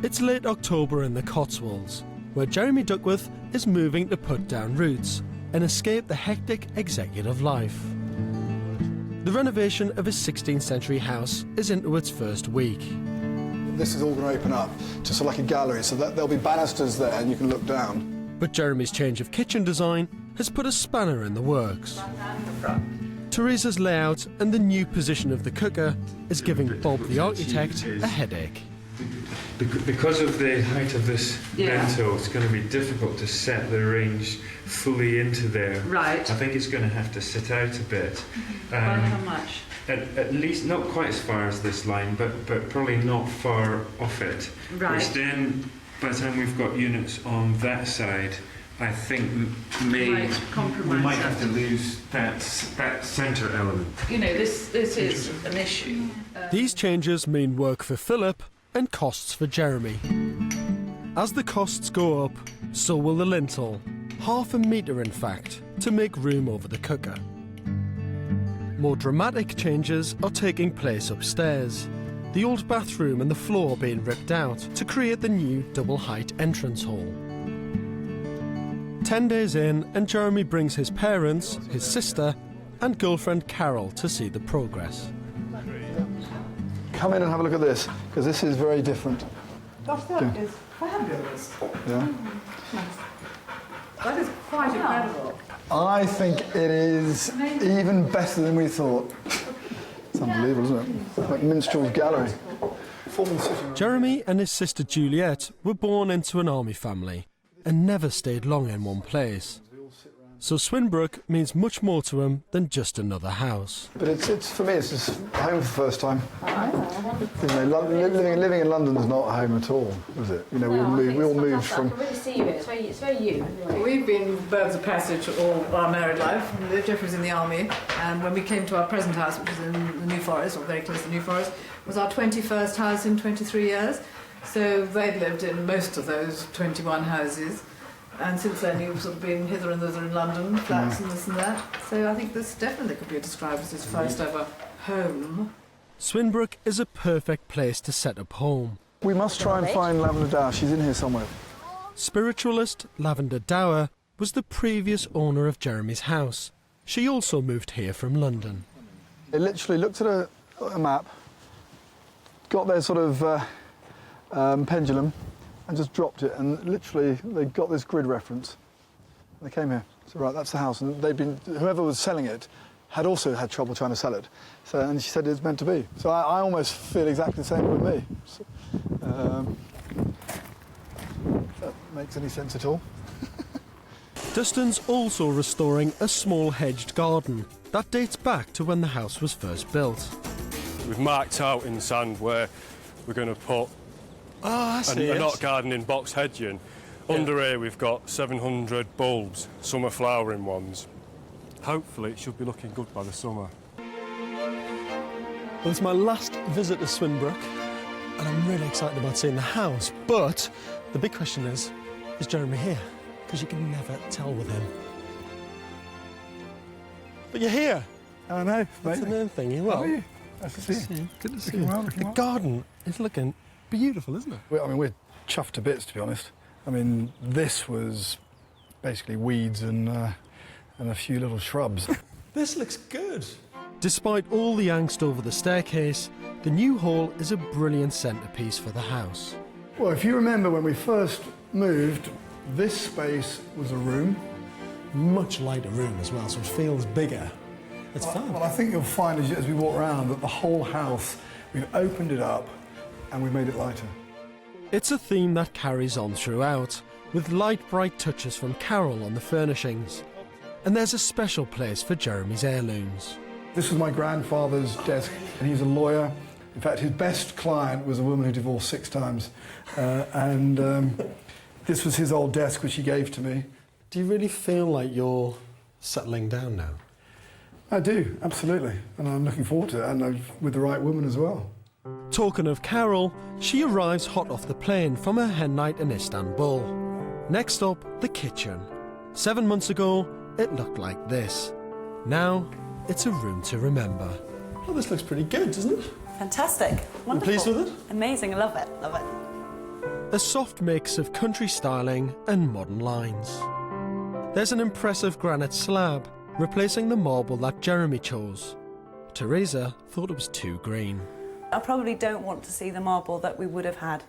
It's late October in the Cotswolds, where Jeremy Duckworth is moving to put down roots and escape the hectic executive life. The renovation of his 16th century house is into its first week. This is all going to open up to sort of like a gallery, so that there'll be banisters there and you can look down. But Jeremy's change of kitchen design has put a spanner in the works. Teresa's layout and the new position of the cooker is giving Bob the architect a headache. Because of the height of this vento, it's going to be difficult to set the range fully into there. Right. I think it's going to have to sit out a bit. By how much? At least not quite as far as this line, but probably not far off it. Right. Which then, by the time we've got units on that side, I think we might have to lose that centre element. You know, this is an issue. These changes mean work for Philip and costs for Jeremy. As the costs go up, so will the lintel, half a metre in fact, to make room over the cooker. More dramatic changes are taking place upstairs. The old bathroom and the floor being ripped out to create the new double-height entrance hall. 10 days in, and Jeremy brings his parents, his sister, and girlfriend Carol to see the progress. Come in and have a look at this, because this is very different. Gosh, that is fabulous. Yeah. That is quite incredible. I think it is even better than we thought. It's unbelievable, isn't it? Like Minstrel's Gallery. Jeremy and his sister Juliet were born into an army family and never stayed long in one place. So Swinbrook means much more to him than just another house. But it's for me, it's just home for the first time. You know, living in London is not home at all, is it? You know, we all moved from. I can really see you. It's very you. We've been birds of passage all our married life. Jeff was in the army, and when we came to our present house, which is in the New Forest, or very close to the New Forest, was our 21st house in 23 years. So they'd lived in most of those 21 houses. And since then, you've sort of been hither and thither in London, flats and this and that. So I think this definitely could be described as his first ever home. Swinbrook is a perfect place to set up home. We must try and find Lavender Dower. She's in here somewhere. Spiritualist Lavender Dower was the previous owner of Jeremy's house. She also moved here from London. They literally looked at a map, got their sort of pendulum, and just dropped it, and literally they got this grid reference. They came here. So right, that's the house, and whoever was selling it had also had trouble trying to sell it. So, and she said it's meant to be. So I almost feel exactly the same with me. So, if that makes any sense at all. Dustin's also restoring a small hedged garden that dates back to when the house was first built. We've marked out in sand where we're going to put a not gardening box hedging. Under here we've got 700 bulbs, some are flowering ones. Hopefully it should be looking good by the summer. Well, it's my last visit to Swinbrook, and I'm really excited about seeing the house, but the big question is Jeremy here? Because you can never tell with him. But you're here. I know, That's the main thing. You well. you? Nice to see you. Good to see you. The garden is looking beautiful, isn't it? I mean, we're chuffed to bits, to be honest. I mean, this was basically weeds and a few little shrubs. This looks good. Despite all the angst over the staircase, the new hall is a brilliant centrepiece for the house. Well, if you remember when we first moved, this space was a room. Much lighter room as well, so it feels bigger. It's fun. Well, I think you'll find as we walk around that the whole house, we've opened it up and we've made it lighter. It's a theme that carries on throughout, with light, bright touches from Carol on the furnishings. And there's a special place for Jeremy's heirlooms. This was my grandfather's desk, and he's a lawyer. In fact, his best client was a woman who divorced 6 times. This was his old desk, which he gave to me. Do you really feel like you're settling down now? I do, absolutely. And I'm looking forward to it, and with the right woman as well. Talking of Carol, she arrives hot off the plane from her hen night in Istanbul. Next up, the kitchen. 7 months ago, it looked like this. Now, it's a room to remember. Oh, this looks pretty good, doesn't it? Fantastic. Wonderful. You pleased with it? Amazing. I love it. Love it. A soft mix of country styling and modern lines. There's an impressive granite slab replacing the marble that Jeremy chose. Teresa thought it was too green. I probably don't want to see the marble that we would have had.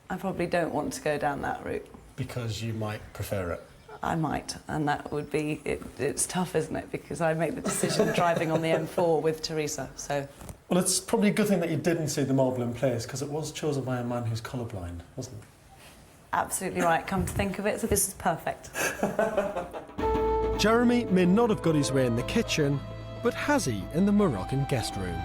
I probably don't want to go down that route. Because you might prefer it? I might, and that would be... It's tough, isn't it? Because I make the decision driving on the M4 with Teresa, so... Well, it's probably a good thing that you didn't see the marble in place, because it was chosen by a man who's colourblind, wasn't it? Absolutely right, come to think of it, so this is perfect. Jeremy may not have got his way in the kitchen, but has he in the Moroccan guest room?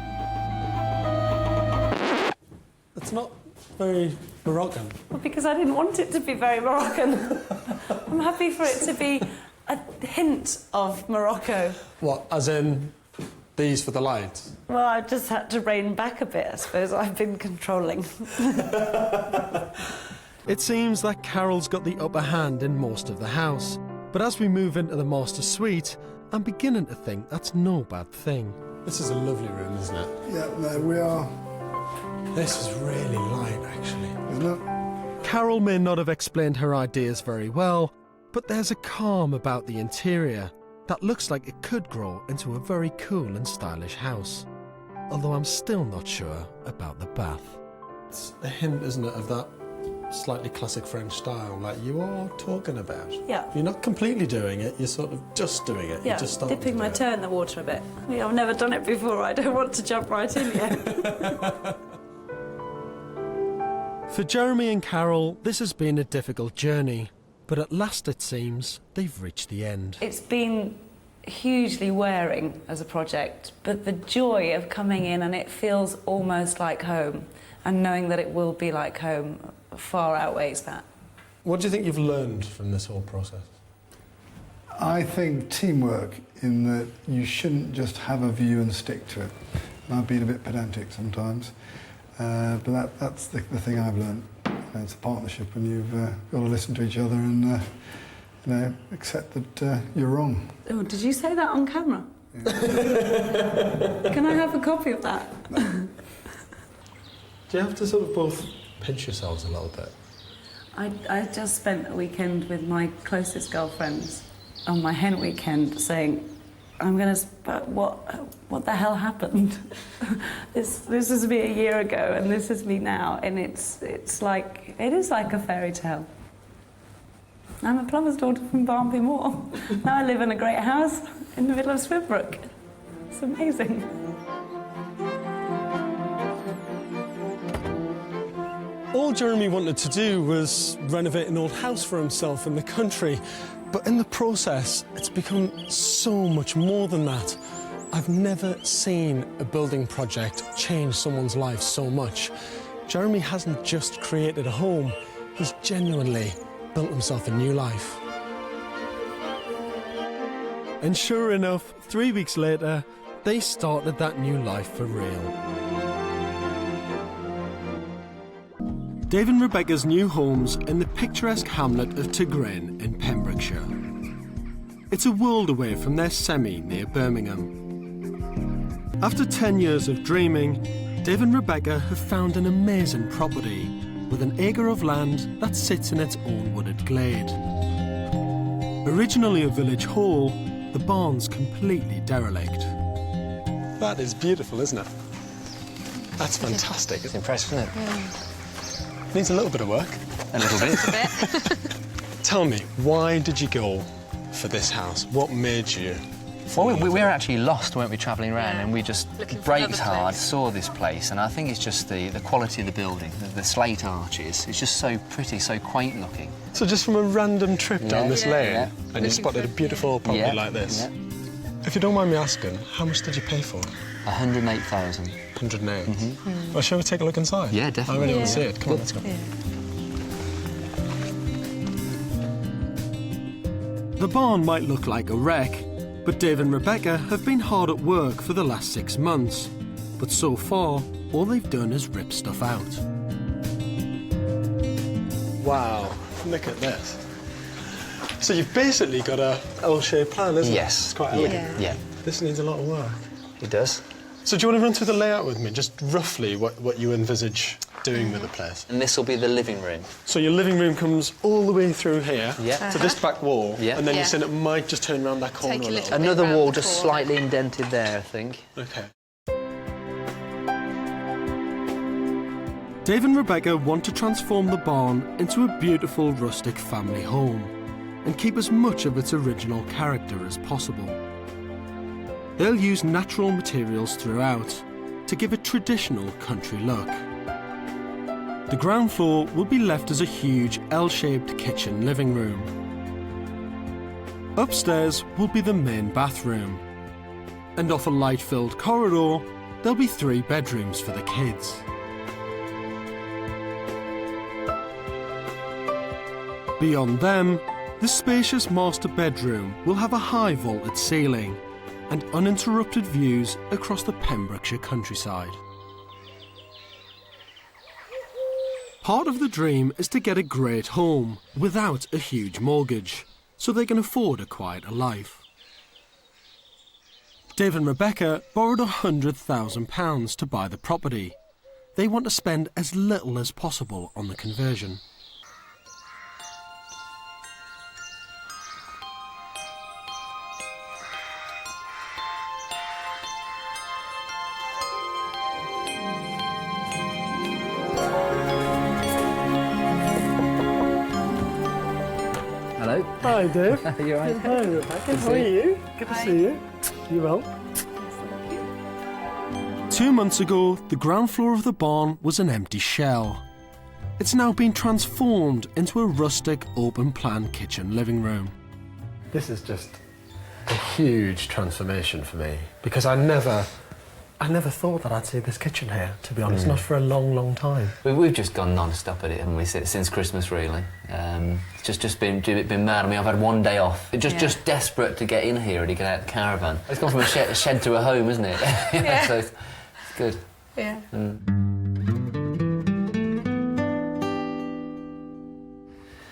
It's not very Moroccan. Well, because I didn't want it to be very Moroccan. I'm happy for it to be a hint of Morocco. What, as in these for the lights? Well, I just had to rein back a bit, I suppose. I've been controlling. It seems that Carol's got the upper hand in most of the house, but as we move into the master suite, I'm beginning to think that's no bad thing. This is a lovely room, isn't it? Yeah, no, we are. This is really light, actually. Isn't it? Carol may not have explained her ideas very well, but there's a calm about the interior that looks like it could grow into a very cool and stylish house. Although I'm still not sure about the bath. It's a hint, isn't it, of that slightly classic French style like you are talking about. Yeah. You're not completely doing it, you're sort of just doing it. Yeah, You're just starting dipping to do my it. toe in the water a bit. Yeah, I've never done it before. I don't want to jump right in yet. For Jeremy and Carol, this has been a difficult journey, but at last it seems they've reached the end. It's been hugely wearing as a project, but the joy of coming in and it feels almost like home, and knowing that it will be like home far outweighs that. What do you think you've learned from this whole process? I think teamwork, in that you shouldn't just have a view and stick to it. And I've been a bit pedantic sometimes, but that's the thing I've learned. It's a partnership, and you've got to listen to each other and accept that you're wrong. Oh, did you say that on camera? Yeah. Can I have a copy of that? Do you have to sort of both pinch yourselves a little bit? I just spent a weekend with my closest girlfriends on my hen weekend saying, what the hell happened? This was me a year ago and this is me now, and it is like a fairy tale. I'm a plumber's daughter from Barnby Moor. Now I live in a great house in the middle of Swinbrook. It's amazing. All Jeremy wanted to do was renovate an old house for himself in the country, but in the process, it's become so much more than that. I've never seen a building project change someone's life so much. Jeremy hasn't just created a home, he's genuinely built himself a new life. And sure enough, 3 weeks later, they started that new life for real. Dave and Rebecca's new home's in the picturesque hamlet of Tegryn in Pembrokeshire. It's a world away from their semi near Birmingham. After 10 years of dreaming, Dave and Rebecca have found an amazing property with an acre of land that sits in its own wooded glade. Originally a village hall, the barn's completely derelict. That is beautiful, isn't it? That's fantastic. It's impressive, isn't it? Yeah. Needs a little bit of work. A little bit. Tell me, why did you go for this house? What made you? Well, we were actually lost, weren't we, travelling around, and we just Looking for braked another hard, place. saw this place, and I think it's just the quality of the building, the slate arches. It's just so pretty, so quaint looking. So just from a random trip down this lane, Yeah. and you spotted a beautiful property Yeah. like this? Yeah. If you don't mind me asking, how much did you pay for it? 108,000. 108. Well, shall we take a look inside? Yeah, definitely. I really want Yeah. to see it. Come on, let's go. The barn might look like a wreck, but Dave and Rebecca have been hard at work for the last 6 months. But so far, all they've done is rip stuff out. Wow, look at this. So you've basically got a L-shaped plan, isn't it? Yes. It's quite elegant. Yeah. This needs a lot of work. It does. So do you want to run through the layout with me, just roughly what you envisage doing with the place. And this will be the living room. So your living room comes all the way through here to this back wall, and then you're saying it might just turn around that corner a little. Another wall just slightly indented there, I think. OK. Dave and Rebecca want to transform the barn into a beautiful rustic family home and keep as much of its original character as possible. They'll use natural materials throughout to give a traditional country look. The ground floor will be left as a huge L-shaped kitchen living room. Upstairs will be the main bathroom, and off a light-filled corridor there'll be 3 bedrooms for the kids. Beyond them, the spacious master bedroom will have a high vaulted ceiling and uninterrupted views across the Pembrokeshire countryside. Part of the dream is to get a great home without a huge mortgage, so they can afford a quieter life. Dave and Rebecca borrowed £100,000 to buy the property. They want to spend as little as possible on the conversion. Hello. Hi, Dave. You're right. Hi, Rebecca. How are you? Good to see you. You well? 2 months ago, the ground floor of the barn was an empty shell. It's now been transformed into a rustic, open-plan kitchen living room. This is just a huge transformation for me, because I never thought that I'd see this kitchen here, to be honest, not for a long, long time. We've just gone non-stop at it, haven't we, since Christmas, really. It's just been mad. I mean, I've had one day off. Just desperate to get in here and to get out the caravan. It's gone from a shed to a home, isn't it? Yeah. So it's good. Yeah.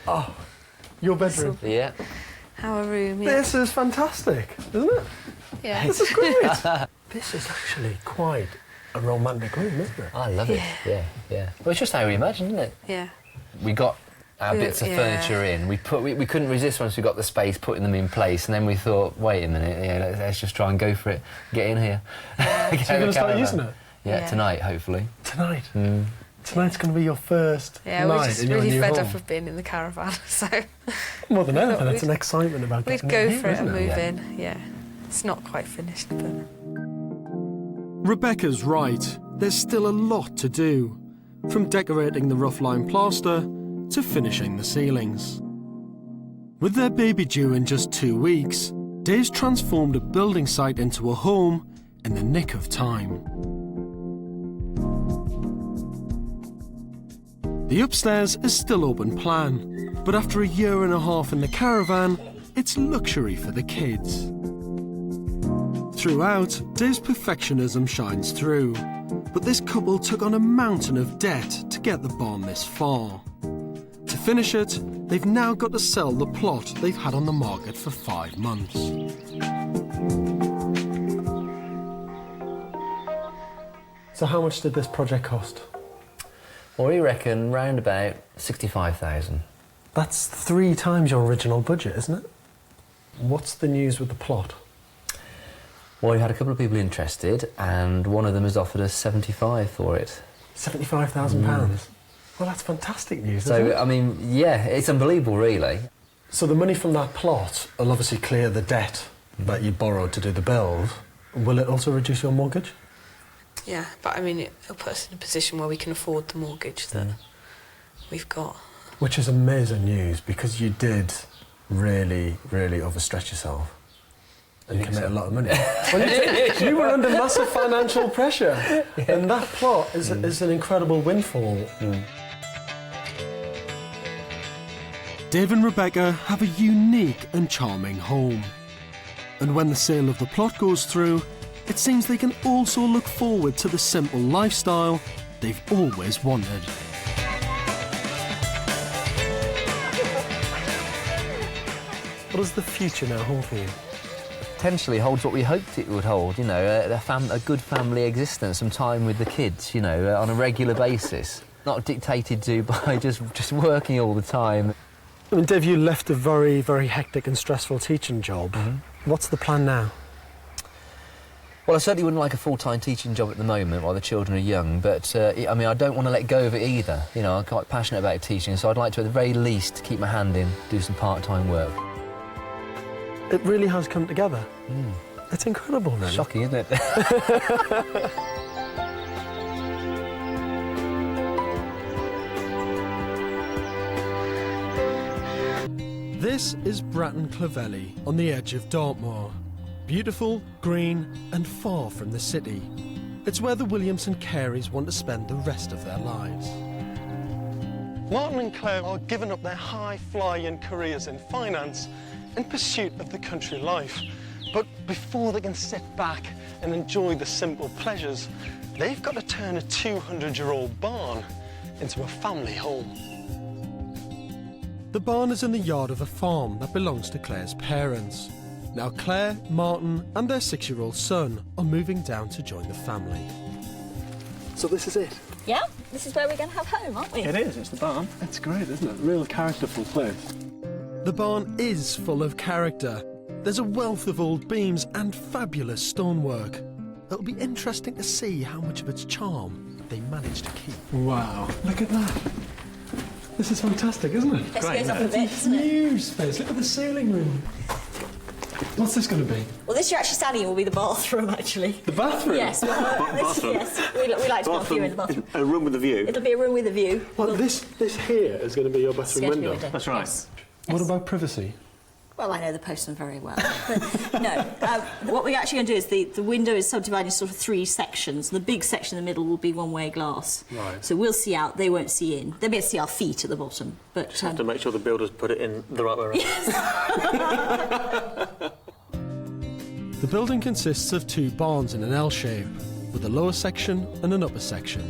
Oh, your bedroom. Yeah. Our room, yeah. This is fantastic, isn't it? Yeah. This is great. This is actually quite a romantic room, isn't it? I love it. Yeah, yeah. Well, it's just how we imagined, isn't it? Yeah. We got our bits of furniture in. We couldn't resist once we got the space, putting them in place, and then we thought, wait a minute, let's just try and go for it. Get in here. So you're going to start using it? Yeah, tonight, hopefully. Tonight? Tonight's going to be your first night we're just in your really new fed home. up of being in the caravan, so... More than anything, it's an excitement about we'd getting go in here, for it and isn't move in, yeah. It's not quite finished, but... Rebecca's right, there's still a lot to do, from decorating the rough line plaster to finishing the ceilings. With their baby due in just 2 weeks, Dave's transformed a building site into a home in the nick of time. The upstairs is still open plan, but after a year and a half in the caravan, it's luxury for the kids. Throughout, Dave's perfectionism shines through, but this couple took on a mountain of debt to get the barn this far. To finish it, they've now got to sell the plot they've had on the market for 5 months. So how much did this project cost? Well, we reckon round about 65,000. That's 3 times your original budget, isn't it? What's the news with the plot? Well, we had a couple of people interested, and one of them has offered us 75 for it. £75,000? Well, that's fantastic news, isn't it? So, I mean, yeah, it's unbelievable, really. So the money from that plot will obviously clear the debt that you borrowed to do the build. Will it also reduce your mortgage? Yeah, but I mean, it'll put us in a position where we can afford the mortgage that we've got. Which is amazing news, because you did really, really overstretch yourself and commit a lot of money. Well, you were under massive financial pressure, and that plot is an incredible windfall. Dave and Rebecca have a unique and charming home. And when the sale of the plot goes through, it seems they can also look forward to the simple lifestyle they've always wanted. What does the future now hold for you? Potentially holds what we hoped it would hold, you know, a good family existence, some time with the kids, you know, on a regular basis. not dictated to by just working all the time. I mean, Dave, you left a very, very hectic and stressful teaching job. What's the plan now? Well, I certainly wouldn't like a full-time teaching job at the moment while the children are young, but, I mean, I don't want to let go of it either. You know, I'm quite passionate about teaching, so I'd like to, at the very least, keep my hand in, do some part-time work. It really has come together. It's incredible, really. Shocking, isn't it? This is Bratton Clovelly on the edge of Dartmoor. Beautiful, green and far from the city. It's where the Williams and Careys want to spend the rest of their lives. Martin and Clare are giving up their high-flying careers in finance in pursuit of the country life. But before they can sit back and enjoy the simple pleasures, they've got to turn a 200-year-old barn into a family home. The barn is in the yard of a farm that belongs to Clare's parents. Now Clare, Martin and their 6-year-old son are moving down to join the family. So this is it? Yeah, this is where we're going to have home, aren't we? It is, it's the barn. It's great, isn't it? Real characterful place. The barn is full of character. There's a wealth of old beams and fabulous stonework. It'll be interesting to see how much of its charm they manage to keep. Wow, look at that. This is fantastic, isn't it? This goes up a bit, doesn't it? Huge space. Look at the ceiling room. What's this going to be? Well, this you're actually standing in will be the bathroom, actually. The bathroom? Yes. Bathroom? Yes. We like to bath you in the bathroom. A room with a view? It'll be a room with a view. Well, this here is going to be your bathroom window. That's right. Yes. What about privacy? Well, I know the postman very well. But no, what we're actually going to do is the window is subdivided into sort of 3 sections. The big section in the middle will be one-way glass. Right. So we'll see out, they won't see in. They'll be able to see our feet at the bottom. But Just have to make sure the builders put it in the right way around. Yes. The building consists of 2 barns in an L shape, with a lower section and an upper section.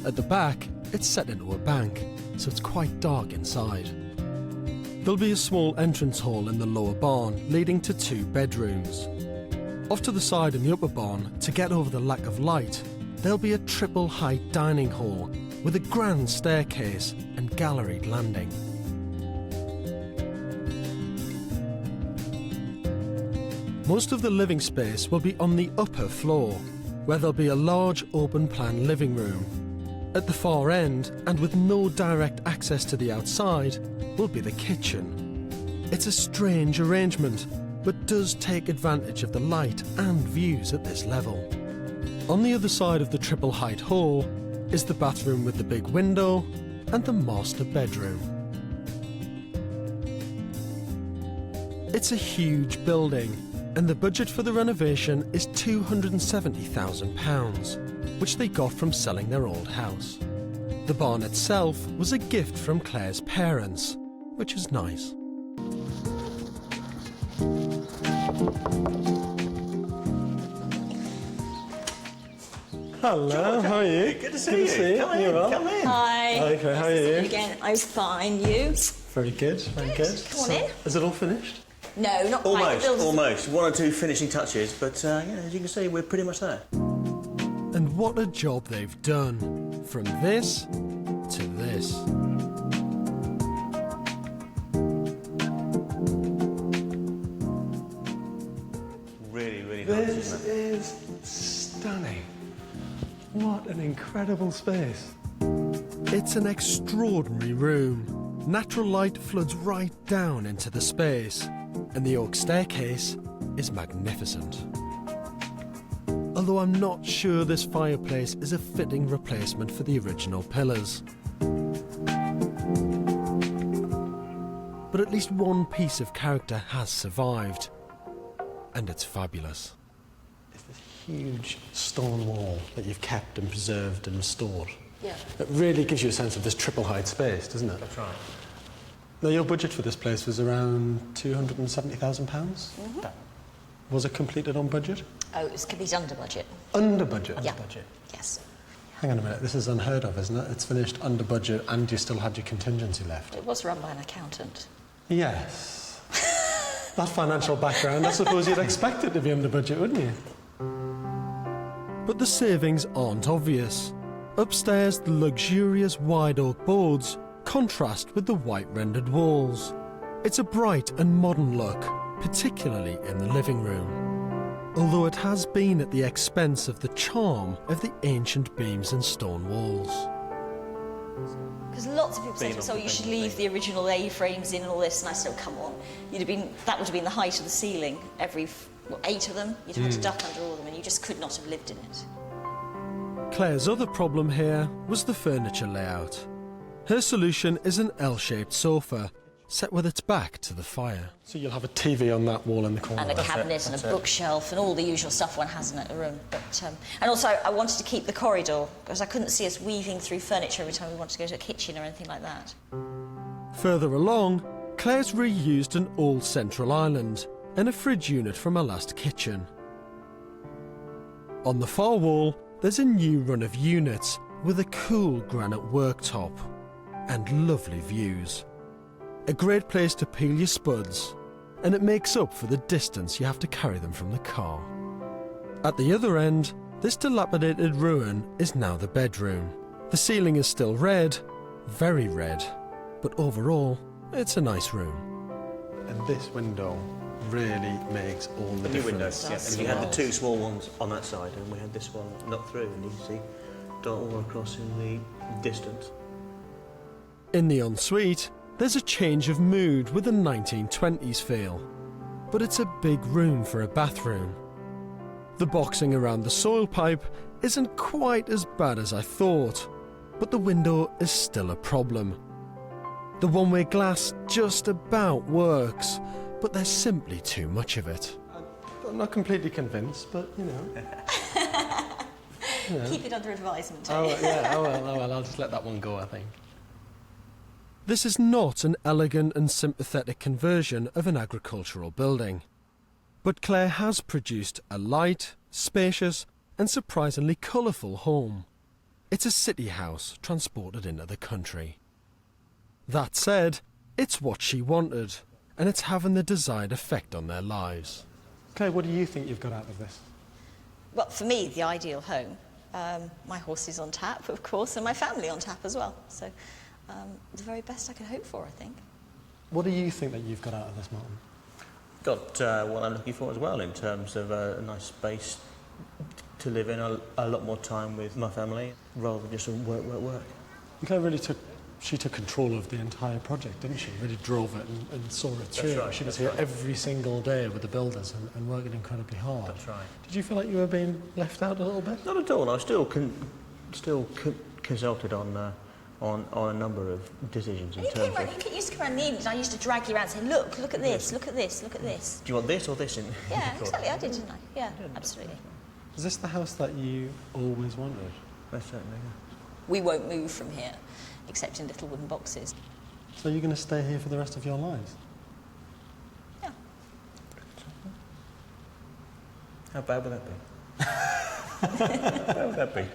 At the back, it's set into a bank, so it's quite dark inside. There'll be a small entrance hall in the lower barn, leading to 2 bedrooms. Off to the side in the upper barn, to get over the lack of light, there'll be a triple-height dining hall with a grand staircase and galleried landing. Most of the living space will be on the upper floor, where there'll be a large open-plan living room. At the far end, and with no direct access to the outside, will be the kitchen. It's a strange arrangement, but does take advantage of the light and views at this level. On the other side of the triple-height hall is the bathroom with the big window and the master bedroom. It's a huge building, and the budget for the renovation is £270,000, which they got from selling their old house. The barn itself was a gift from Clare's parents, which is nice. Hello, George, how are you? Good to see you. Come in, come in. Hi. Hi, Claire, how are you? Again, I was fine. You? Very good, very good. Come on in. Is it all finished? No, not quite. Almost. 1 or 2 finishing touches, but yeah, as you can see, we're pretty much there. And what a job they've done, from this to this. Really, really nice, This isn't it? is stunning. What an incredible space. It's an extraordinary room. Natural light floods right down into the space, and the oak staircase is magnificent. Although I'm not sure this fireplace is a fitting replacement for the original pillars. But at least one piece of character has survived, and it's fabulous. It's this huge stone wall that you've kept and preserved and restored. Yeah. It really gives you a sense of this triple-height space, doesn't it? That's right. Now, your budget for this place was around £270,000? Was it completed on budget? Oh, it was completely under budget. Under budget? Yeah. Under budget. Yes. Hang on a minute, this is unheard of, isn't it? It's finished under budget and you still had your contingency left. It was run by an accountant. Yes. That financial background, I suppose you'd expect it to be under budget, wouldn't you? But the savings aren't obvious. Upstairs, the luxurious wide oak boards contrast with the white rendered walls. It's a bright and modern look, particularly in the living room, although it has been at the expense of the charm of the ancient beams and stone walls. Because lots of people say to us, oh, you should leave the original A-frames in and all this, and I said, oh, come on. That would have been the height of the ceiling, every 8 of them. You'd have had to duck under all of them, and you just could not have lived in it. Claire's other problem here was the furniture layout. Her solution is an L-shaped sofa, set with its back to the fire. So you'll have a TV on that wall in the corner. And a cabinet and a bookshelf and all the usual stuff one has in a room. But, and also, I wanted to keep the corridor, because I couldn't see us weaving through furniture every time we wanted to go to a kitchen or anything like that. Further along, Claire's reused an old central island and a fridge unit from her last kitchen. On the far wall, there's a new run of units with a cool granite worktop and lovely views. A great place to peel your spuds, and it makes up for the distance you have to carry them from the car. At the other end, this dilapidated ruin is now the bedroom. The ceiling is still red, very red, but overall, it's a nice room. And this window really makes all the difference. New windows, yeah. And you had the 2 small ones on that side, and we had this one knocked through, and you can see dot all across in the distance. In the ensuite, there's a change of mood with a 1920s feel, but it's a big room for a bathroom. The boxing around the soil pipe isn't quite as bad as I thought, but the window is still a problem. The one-way glass just about works, but there's simply too much of it. I'm not completely convinced, but, you know. Keep it under advisement. Oh, yeah, oh well, I'll just let that one go, I think. This is not an elegant and sympathetic conversion of an agricultural building, but Claire has produced a light, spacious and surprisingly colourful home. It's a city house transported into the country. That said, it's what she wanted, and it's having the desired effect on their lives. Claire, what do you think you've got out of this? Well, for me, the ideal home. My horse is on tap, of course, and my family on tap as well. So the very best I could hope for, I think. What do you think that you've got out of this, Martin? Got what I'm looking for as well, in terms of a nice space to live in, a lot more time with my family, rather than just work. And Claire really took control of the entire project, didn't she? Really drove it and saw it through. That's right, she was here every single day with the builders and working incredibly hard. That's right. Did you feel like you were being left out a little bit? Not at all. I was still consulted on a number of decisions in terms of... You used to come around in the evenings and I used to drag you around and say, look at this, look at this, look at this. Do you want this or this in? Yeah, exactly, I did, didn't I? Yeah, absolutely. Is this the house that you always wanted? Most certainly, yeah. We won't move from here, except in little wooden boxes. So you're going to stay here for the rest of your lives? Yeah. How bad would that be? How bad would that be?